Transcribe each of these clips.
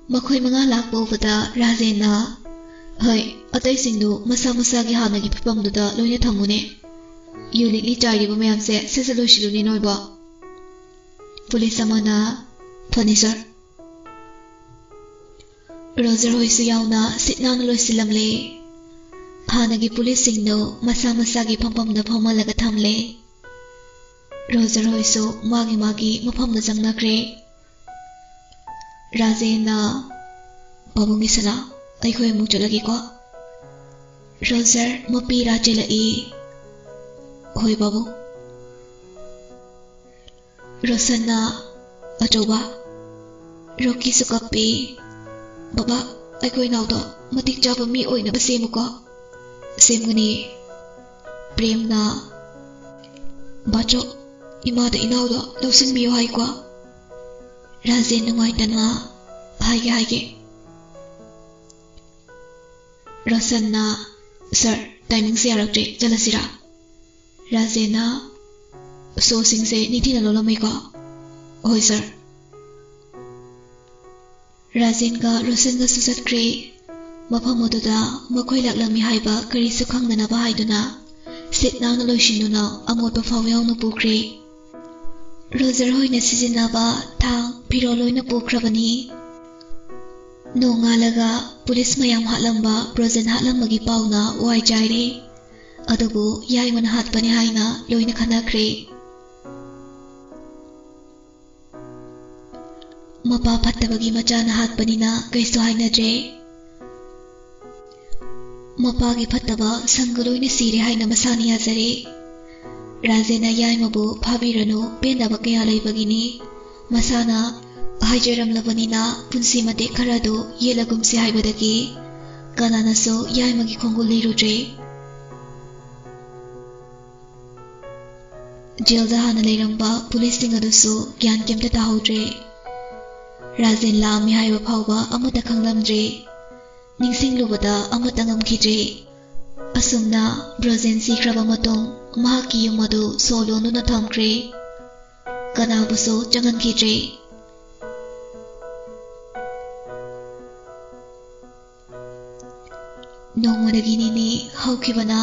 मखोई मंगा लाकपा उबदा राजेना हय अतई सिंधु मसा मसागी हानगी फिफमदुदा लोइना थमुने यूलिली चाइरिबो मयामसे सेसे लोइसिलुनि नोइबो पुलिस अमना फनी सर रोजर होइसु याउना सिटनाना लोइसिलमले हानगी पुलिस सिंधु मसा मसागी फमफमदा फमलगा थमले रोजर होइसु मागी मफमदा जंगनाख्रे राजेना बाबुंगी सला अखोय अमुक चलगेको रोजर मपी राचेलई होय बाबू रोसन्ना अचौबा रोकी सुकप्पी बाबा अखोय नाउदो मतिक चाबा मी ओइनबा सेमुको सेमगनी प्रेमना बाचो इमादा इनाउदो लौसिनबियो हाइको राजेन नुंगाइतना हाइगे रोसन्ना सर टाइमिंग से यारक्ट्रे चलसिरा राजेना सोसिंग से निथिना लोलमेको होय सर राजेन का रोसन का सुसत्क्रे मफम अदुदा मखोय लाक्लमी हाइबा करिसु खंगदनाबा हाइदुना सिटनाना लोइसिनुना अमोटो फावयावनु पुख्रे रोजर होइना सिजिनाबा थांग फिरो लोइना पुख्रबनी नोंगालगा पुलिस मयाम हालंबा प्रोजेन हालंबगी पाउना वाइ जाइरे अदुबु याइमन हातपने हाइना लोइना खनाख्रे मपा फत्तबगी मचाना हातपनिना कैसो हाइनद्रे मपागी फत्तबा संग लोइना सिरे हाइना मसानी याजरे राजेना याइमबु फाबिरनु पेंदबा कया लैबगिनी मसाना हाइजरमलबनिना पुंसी मते खरादो येलगुमसे हाइबदगी कनानासो याइमगी खोंगु लेरुद्रे जेलदा हाना लेरंबा पुलिस सिंग अदुसु ज्ञान केमता ताहौद्रे राजेन लामी हाइबा फावबा अमता खंगलमद्रे निंसिंगलुबदा अमता ngमखिद्रे असुमना ब्रोजेन सिख्रबा मतों महाकी युमदु सोलोनुना थमख्रे कनाबुसो चंगनखिद्रे नोंमदगिनी हौखिबना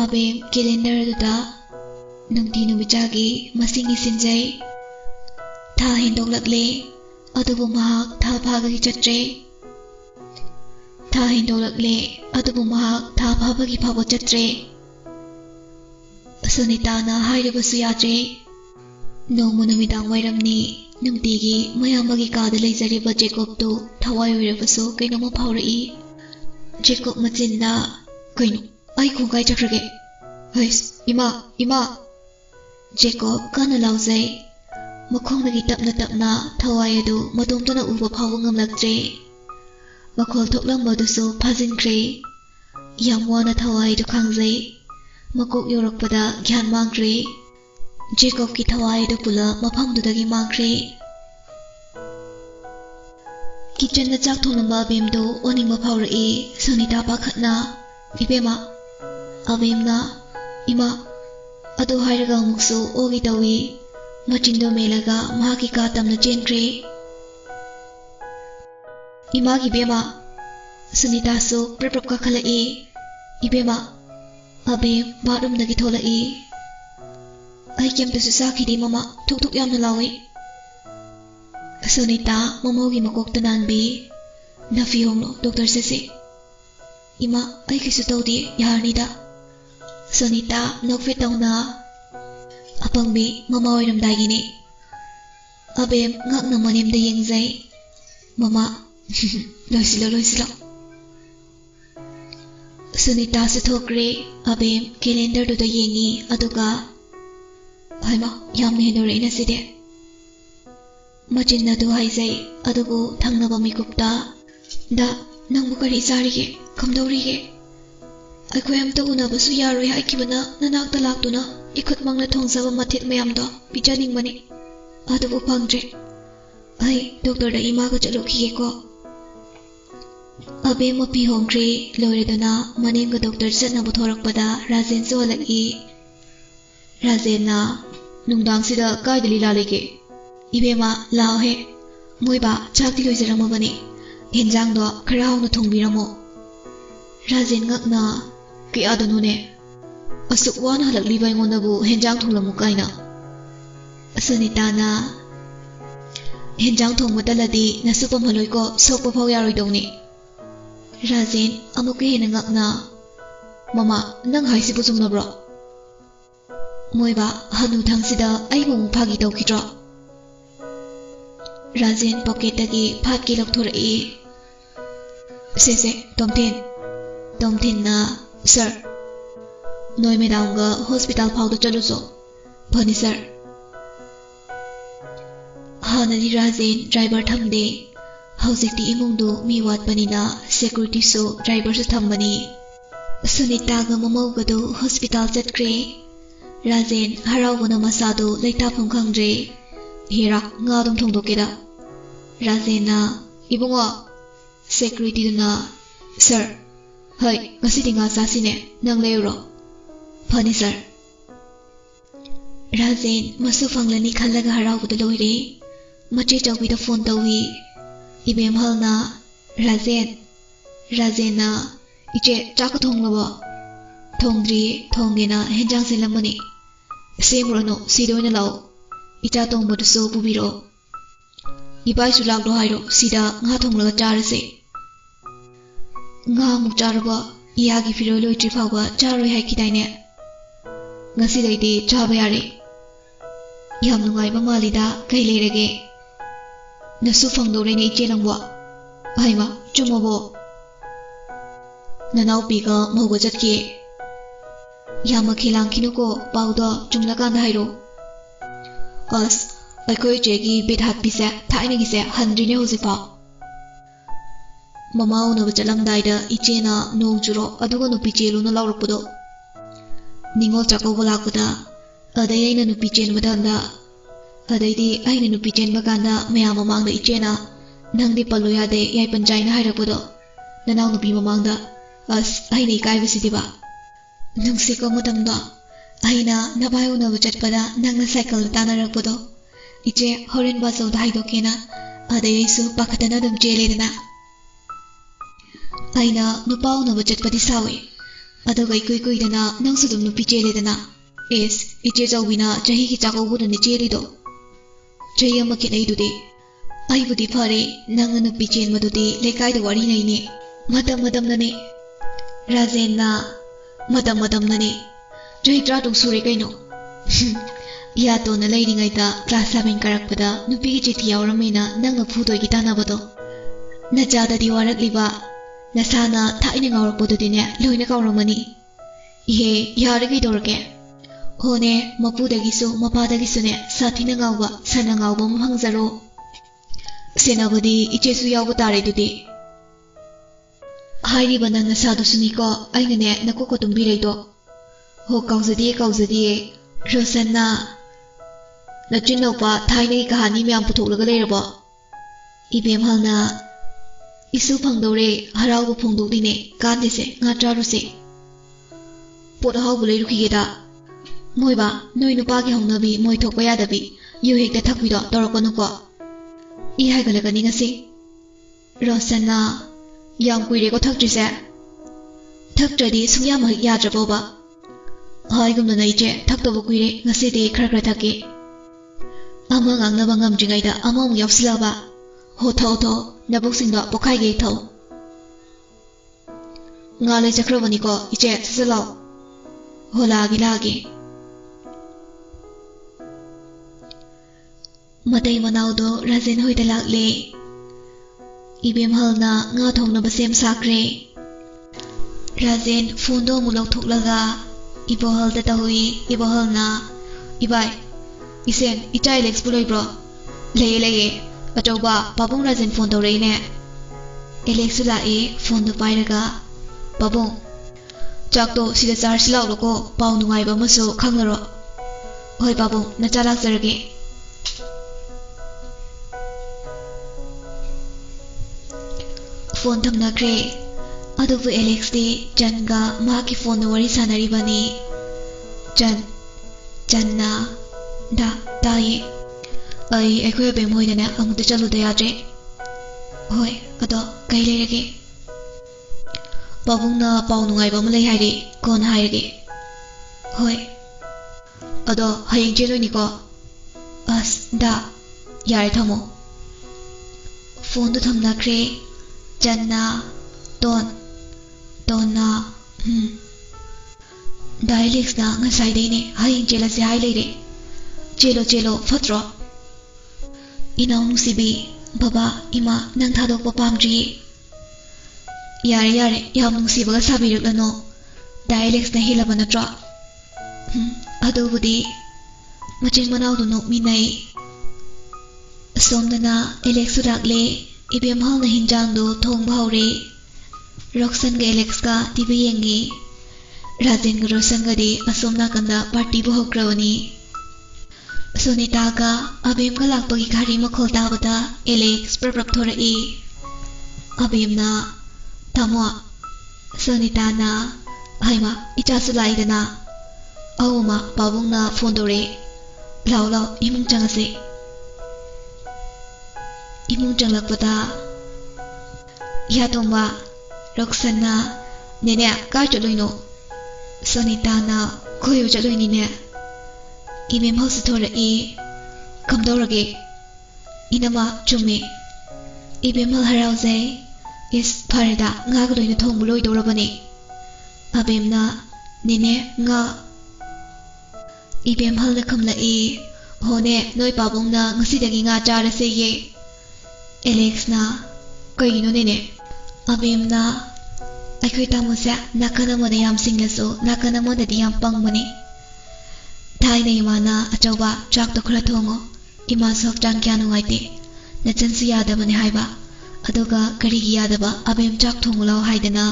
अबेम कैलेंडर दुदा नुंगती नुमिचागी मसिंगी सिंजै था हिंदोलकले अदुबु महाक था भागगी चत्रे था हिंदोलकले अदुबु महाक था भागगी फावो चत्रे सुनीताना हाइरबसु यात्रे नोंमु नुमिदांग वाइरमनी नुंगतीगी मयामगी कादा लेजरिबा जेकोबदु थवाय ओइरबसु कैनोमा फावरई जेकोब मचिन्दा कैनो आई खोंगाय चख्रगे हइस इमा जेकोब काना लाउजै मखोंदगी तपना तपना थवाय अदु मतोमतोना उबा फावो ngमलक्त्रे मखोल थोकलंबदुसु फाजिनख्रे याम वाना थवाय दु खांगजै मकोक योरकपदा ज्ञान मांग्रे जेकोब की थवाय दु पुला मफमदुदगी मांग्रे किचन दा चाक थोंलंबा बेमदो ओनिंगबा फावरई सुनीता पाखतना इबेमा अबेमना इमा अदो हाइरगा अमुकसु ओगी तवी मचिंदो मेलगा महाकी का तमना चेनख्रे इमागी बेमा सुनीतासु प्रप्रप का खलई इबेमा अबेम बाथरूमदगी थोलई आई केमतसु साखिदी ममा थुक थुक यामना लावे सुनीता ममोगी मकोकता नानबी नफी होंगलो डॉक्टर से इमा आई किसु तौदी यारनीदा सुनीता नोकफे तौना अपंबी ममा ओइरमदागिनी अबेम ngakna manemda yengjai mama loisilo Sunita से थोकरे अबेम कैलेंडर दुदा yengi aduga haima yamna henore side मचिन्ना दु हाइजै अदुबु थंगनबा मिकुपता दा नंगबु करी सारिगे खमदौरिगे अखोय अमता उनबसु यारोय हाइकिबना ननाक्ता लाक्तुना इखुत मंगना थोंगजबा मथित मयामदो पिजानिंगबनी अदुबु फंगद्रे आई डॉक्टर दा इमागा चलोखिगेको अबे मपी होंग्रे लोरेदना मनेंगा डॉक्टर चटनबु थोरकपदा राजेन सोहलकी राजेना नुंगदांगसिदा कायदा लीला लेगे इबेमा लाओ है मोइबा चाकती लोइजरमबनी हेंजांगदो खरा हाउना थोंबिरमो Rajen ngakna kiyadunune asuk wana halakliba ingondabu henjang thonglamu kaina Sunitana henjang thongba daladi nasupam haloi ko sokpa phau yaroi dongni Rajen amuke hena ngakna mama nang haisibu chumnabro moiba hanu thangsida aibu phagi tawkidro Rajen pocket dagi phatki lokthorei se Tomthin na sir Noi madam ga hospital phauda chaluso phani sir Hanani Rajen driver thamde hojikti imungdu mi watpanina security so driver su thambani Sunita ga mamau ga do hospital chatkre Rajen haraubana masadu leita phum khangre hira nga dum thongdokeda Rajen na ibungo security na sir Hai, ngasidi nga sasine nang leuro Phani sir Rajen masu fanglani khallaga haraubada loire machi chawbida phone tawi ibem halna Rajen na iche chaka thonglabo thongdri thongena henjang selamani semrono sidoina law icha tongbodu so pubiro ibai su lakdo hairo sida nga thonglaga charase nga muk charaba iyagi firo loitri phawba charoi haikidaine ngasi daidi chaba yare yam nungaiba malida kai lerege nasu phangdore ne iche nangwa haima chumabo nanau piga moga jatke yama khilang khinuko pauda chumlakanda hairo as aikoi chegi bedhat pisa thaina gise handrine hojipa mama una bachalamdaida ichena nong juro aduga nupi cheluna lawrakpudo ningol chakau balakpada adai aina nupi chen madanda adaidi aina nupi chen baganda mayam mamangda ichena nangdi pallo yade yai panchaina hairakpudo nanau nupi mamangda as aina ikaibasidiba nungsiko matamda aina nabai una bachatpada nangna cycle tanarakpudo iche horen basauda haidokena adai su pakhatana dum cheledana Aina nupau na bachat pati sawi aduga ikoi dana nang sudum nupi cheledana es iche jawbina chahi ki chakau budu ni chelido chahi ama kinai dude ai budi phare nang nupi chen madudi lekai da wari nai ne madam nane Rajen na madam nane chahi tra tung sure kaino ya to na leiding ai da class 7 karakpada nupi ki chithi yawramena nang na phudoi ki tanabado na jada di warak liba Nasana thaina ngawrakpodudine loina kawramani ihe yarigi dorake hone mapudagisu mapadagisune sathina ngawba sana ngawba mhangjaro senabadi ichesu yawba tare dudi hairi banang nasadu suniko aingane nakoko tumbireido ho kauzadi Rosanna nachinopa thaina ki kahani myam putholaga leirabo ibem halna Isu phangdore harauba phongdokdine kandese nga charuse pot haubu leirukigeda moiba noi nupa ki hongnabi moi thokpa yadabi yu hekta thakbido torokonuko I haigalagani ngasi Rosanna yam kuire ko thakjise thaktradi sungyam hik yadraboba haigumna naiche thaktoba kuire ngasi de khra thake ama ngangnaba ngamjingaida ama mu yapsilaba ho tho nabuksinda pokai ge tho ngale chakrabani ko iche sisalo hola gilage matai manaudo Rajen hoida lakle ibem halna nga thongna basem sakre Rajen phone do mulok thoklaga ibo halda tahui ibo halna ibai isen itai lex buloi bro leye Achoba Babung Rajen phone tawreine Alex lae phone do pairaga Babung chakto sida charge lawloko pau nungaiba maso khanglaro hoi Babung nacha lakjarage phone thamnakre adubu Alex de Janga ma ki phone do wari sanaribani Janna da daye ꯑꯩꯈꯣꯏ ꯑꯕꯦꯝ ꯍꯣꯏꯗꯅꯦ ꯑꯃꯨꯛꯇ ꯆꯠꯂꯨꯗ ꯌꯥꯗ꯭ꯔꯦ ꯍꯣꯏ ꯑꯗꯣ ꯀꯩ ꯂꯩꯔꯒꯦ ꯄꯥꯕꯨꯡꯅ ꯄꯥꯎ ꯅꯨꯡꯉꯥꯏꯕ ꯑꯃ ꯂꯩ ꯍꯥꯏꯔꯦ ꯀꯣꯟꯅ ꯍꯥꯏꯔꯒꯦ ꯍꯣꯏ ꯑꯗꯣ ꯍꯌꯦꯡ ꯆꯦꯜꯂꯣꯏꯅꯤꯀꯣ ꯑꯁ ꯗꯥ ꯌꯥꯔꯦ ꯊꯝꯃꯣ ꯐꯣꯟꯗꯣ ꯊꯝꯅꯈ꯭ꯔꯦ ꯆꯟꯅ ꯇꯣꯟꯅ ꯗꯥ ꯑꯦꯂꯦꯛꯁꯅ ꯉꯁꯥꯏꯗꯩꯅꯦ ꯍꯌꯦꯡ ꯆꯦꯜꯂꯁꯦ ꯍꯥꯏ ꯂꯩꯔꯦ ꯆꯦꯜꯂꯣ ꯐꯠꯇ꯭ꯔꯣ ꯏꯅꯥꯎ ꯅꯨꯡꯁꯤꯕꯤ ꯕꯕꯥ ꯏꯃꯥ ꯅꯪ ꯊꯥꯗꯣꯛꯄ ꯄꯥꯝꯗ꯭ꯔꯤꯌꯦ ꯌꯥꯔꯦ ꯌꯥꯝ ꯅꯨꯡꯁꯤꯕꯒ ꯁꯥꯕꯤꯔꯛꯂꯅꯣ ꯗꯥ ꯑꯦꯂꯦꯛꯁꯅ ꯍꯦꯜꯂꯕ ꯅꯠꯇ꯭ꯔꯣ ꯑꯗꯨꯕꯨꯗꯤ ꯃꯆꯤꯟ ꯃꯅꯥꯎꯗꯨ ꯅꯣꯛꯃꯤꯟꯅꯩ ꯑꯁꯣꯝꯗꯅ ꯑꯦꯂꯦꯛꯁꯁꯨ ꯂꯥꯛꯂꯦ ꯏꯕꯦꯝꯍꯜꯅ ꯍꯤꯟꯖꯥꯡꯗꯣ ꯊꯣꯡꯕ ꯍꯧꯔꯦ ꯔꯣꯛꯁꯟꯒ ꯑꯦꯂꯦꯛꯁꯀ ꯇꯤꯚꯤ ꯌꯦꯡꯉꯤ ꯔꯥꯖꯦꯟꯒ ꯔꯣꯁꯟꯒꯗꯤ ꯑꯁꯣꯝ ꯅꯥꯀꯟꯗ ꯄꯥꯔꯇꯤꯕꯨ ꯍꯧꯈ꯭ꯔꯕꯅꯤ ꯁꯣꯅꯤꯇꯥꯒ ꯑꯕꯦꯝꯒ ꯂꯥꯛꯄꯒꯤ ꯘꯥꯔꯤ ꯃꯈꯣꯜ ꯇꯥꯕꯗ ꯑꯦꯂꯦꯛꯁ ꯄ꯭ꯔꯞ ꯊꯣꯔꯛꯏ ꯑꯕꯦꯝꯅ ꯇꯥꯃꯣ ꯁꯣꯅꯤꯇꯥꯅ ꯍꯩꯃꯥ ꯏꯆꯥꯁꯨ ꯂꯥꯛꯏꯗꯅ ꯑꯧꯃꯥ ꯄꯥꯕꯨꯡꯅ ꯐꯣꯟ ꯇꯧꯔꯛꯑꯦ ꯂꯥꯎ ꯏꯃꯨꯡ ꯆꯪꯉꯁꯦ 이몽장 락보다 야동마 럭산나 네네 까이 쫄로이노 소니타나 고요 쫄로이니네 이메 마우스 토르이 감도르게 이나마 쭈미 이베 말 하라우제 이스 파르다 nga그로이노 통불로이 도르바니 아베임나 네네 nga 이베 말나 컴라이 호네 노이 바봉나 ngasida기 nga 짜르세예 Alexna kayino nene abemna aikhoi tamosa nakana mona yam singlaso nakana mona di yam pangmani thaina imana achoba chak to khara thongo ima sok tang kya nuaite nachan si yadabane haiba aduga kari gi yadaba abem chak thongulaw haidana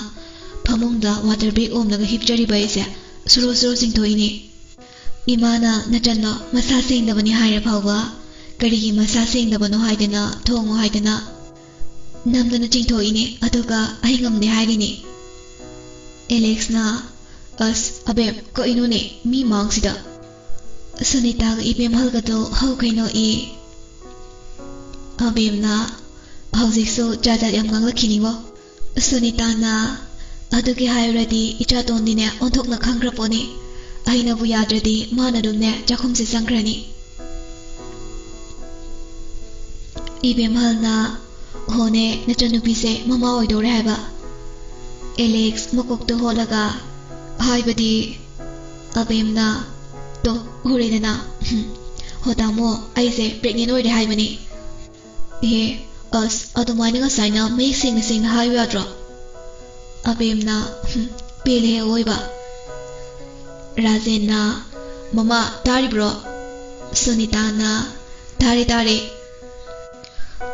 phamungda water break omlaga hipchari baise suro singthoini imana nachanno masa sengdabani haira phawba ꯀꯔꯤꯒꯤ ꯃꯁꯥ ꯁꯦꯡꯗꯕꯅꯣ ꯍꯥꯏꯗꯅ ꯊꯣꯡꯉꯣ ꯍꯥꯏꯗꯅ ꯅꯝꯗꯅ ꯆꯤꯡꯊꯣꯛꯏꯅꯦ ꯑꯗꯨꯒ ꯑꯩ ꯉꯝꯗꯦ ꯍꯥꯏꯔꯤꯅꯦ ꯑꯦꯂꯦꯛꯁꯅ ꯑꯁ ꯑꯕꯦꯝ ꯀꯩꯅꯣꯅꯦ ꯃꯤ ꯃꯥꯡꯁꯤꯗ ꯁꯨꯅꯤꯇꯥꯒ ꯏꯕꯦꯝꯍꯜꯒꯗꯣ ꯍꯧꯈꯩꯅꯣꯏ ꯑꯕꯦꯝꯅ ꯍꯧꯖꯤꯛꯁꯨ ꯖꯥꯠ ꯌꯥꯝ ꯉꯥꯡꯂꯛꯈꯤꯅꯤꯉꯣ ꯁꯨꯅꯤꯇꯥꯅ ꯑꯗꯨꯒꯤ ꯍꯥꯏꯔꯗꯤ ꯏꯆꯥꯇꯣꯟꯗꯤꯅꯦ ꯑꯣꯟꯊꯣꯛꯅ ꯈꯪꯈ꯭ꯔꯄꯣꯅꯤ ꯑꯩꯅꯕꯨ ꯌꯥꯗ꯭ꯔꯗꯤ ꯃꯥꯅ ꯑꯗꯨꯝꯅꯦ ꯆꯥꯛꯈꯨꯝꯁꯦ ꯆꯪꯈ꯭ꯔꯅꯤ 이베말나 호네 나처누피세 마마 오이도레 하이바 엘렉스 모콕도 홀라가 하이바디 아베임나 또 호레데나 호다모 아이세 프레그넨 오이레 하이바니 예 어스 아도마이나가 사이나 메이싱 하이바드로 아베임나 벨레 오이바 라젠나 마마 다리브로 소니타나 다리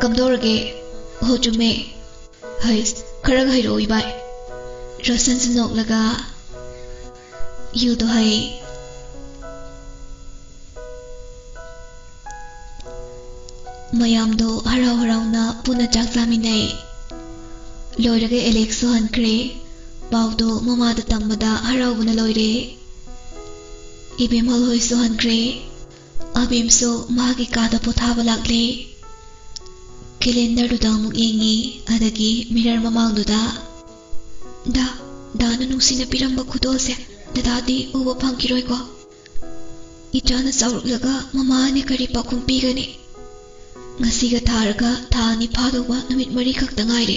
कमदौरगे हो चुमे हईस खरग हईरोई बाय रोशन से नोकलगा यू तो हई मयामदो हरावना पुना चाक जामिनाई लोइरगे एलेक्सो हनख्रे पाउदो ममादा तंबदा हरावना लोइरे इबेमल होइसो हनख्रे अबेमसो मागी कादा पोथाबा लाक्ले कैलेंडर अमुक येंगी अदगी मिरर ममांगदुदा दाना नुसिना पिरंबा खुदोसे ददादी उबा फंगिरोइको इचाना चाउरलगा ममाने करी पाखुम पीगनी ngasiga tharga thani phadoba numit mari khakta ngaire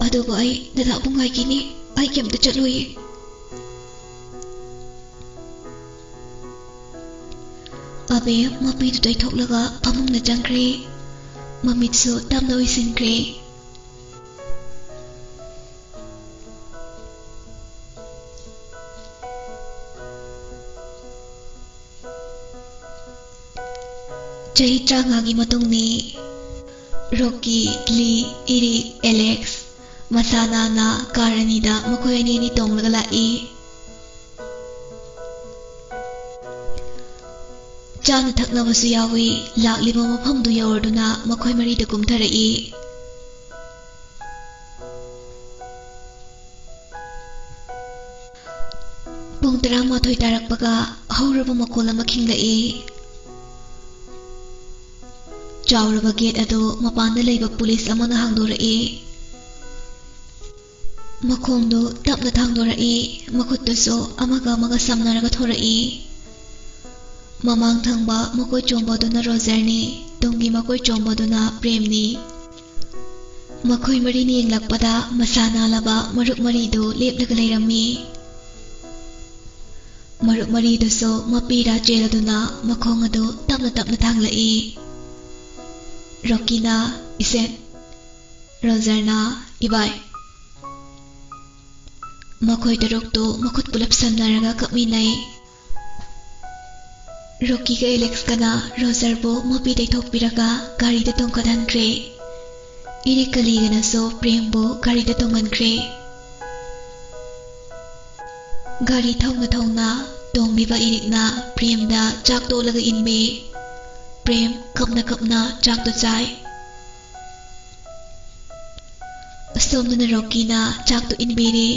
aduba ai dada bungai kini ai kemta chaloi abe mapi tu dai thoklaga phamung na jangkre Mamitsu tamna uisinkre chahi trangagi matungni Rocky, Lee, Eric, Alex masana na karanida makhoi ani ni tonglaga lai Chana thaknabasu yawi lakliba mafamdu yawarduna makhoi marida kumtharai pung 11 tarakpaga hauraba makol ama khinglai ꯆꯥꯎꯔꯕ get ꯑꯗꯨ ꯃꯄꯥꯟꯗ ꯂꯩꯕ police ꯑꯃꯅ ꯍꯥꯡꯗꯣꯔꯛꯏ꯫ ꯃꯈꯣꯡꯗꯨ ꯇꯞꯅ ꯊꯥꯡꯗꯣꯔꯛꯏ, ꯃꯈꯨꯠꯇꯨꯁꯨ ꯑꯃꯒ ꯁꯝꯅꯔꯒ ꯊꯣꯔꯛꯏ꯫ ꯃꯃꯥꯡ ꯊꯪꯕ ꯃꯀꯣꯏ ꯆꯣꯡꯕꯗꯨꯅ ꯔꯣꯖꯔꯅꯤ, ꯇꯨꯡꯒꯤ ꯃꯀꯣꯏ ꯆꯣꯡꯕꯗꯨꯅ ꯄ꯭ꯔꯦꯝꯅꯤ꯫ ꯃꯈꯣꯏ ꯃꯔꯤꯅ ꯌꯦꯡꯂꯛꯄꯗ ꯃꯁꯥ ꯅꯥꯜꯂꯕ ꯃꯔꯨꯞ ꯃꯔꯤꯗꯨ ꯂꯦꯞꯂꯒ ꯂꯩꯔꯝꯃꯤ꯫ ꯃꯔꯨꯞ ꯃꯔꯤꯗꯨꯁꯨ ꯃꯄꯤꯔꯥ ꯆꯦꯜꯂꯗꯨꯅ ꯃꯈꯣꯡ ꯑꯗꯨ ꯇꯞꯅ ꯊꯥꯡꯂꯛꯏ꯫ ꯔꯣꯀꯤꯅ "ꯏꯁꯦꯟ", ꯔꯣꯖꯔꯅ "ꯏꯕꯥꯏ". ꯃꯈꯣꯏ ꯇꯔꯨꯛꯇꯨ ꯃꯈꯨꯠ ꯄꯨꯂꯞ ꯁꯝꯅꯔꯒ ꯀꯞꯃꯤꯟꯅꯩ꯫ ꯔꯣꯀꯤꯒ ꯑꯦꯂꯦꯛꯁꯀꯅ ꯔꯣꯖꯔꯕꯨ ꯃꯄꯤ ꯇꯩꯊꯣꯛꯄꯤꯔꯒ ꯒꯥꯔꯤꯗ ꯇꯣꯡꯈꯠꯍꯟꯈ꯭ꯔꯦ꯫ ꯏꯔꯤꯛꯀ ꯂꯤꯒꯅꯁꯨ ꯄ꯭ꯔꯦꯝꯕꯨ ꯒꯥꯔꯤꯗ ꯇꯣꯡꯍꯟꯈ꯭ꯔꯦ꯫ ꯒꯥꯔꯤ ꯊꯧꯅ ꯇꯣꯡꯂꯤꯕ ꯏꯔꯤꯛꯅ ꯄ꯭ꯔꯦꯝꯗ ꯆꯥꯛ ꯇꯣꯠꯂꯒ ꯏꯟꯕꯤ꯫ ꯄ꯭ꯔꯦꯝ ꯀꯞꯅ ꯆꯥꯛꯇꯨ ꯆꯥꯏ꯫ ꯑꯁꯣꯝꯗꯅ ꯔꯣꯀꯤꯅ ꯆꯥꯛꯇꯨ ꯏꯟꯕꯤꯔꯤ꯫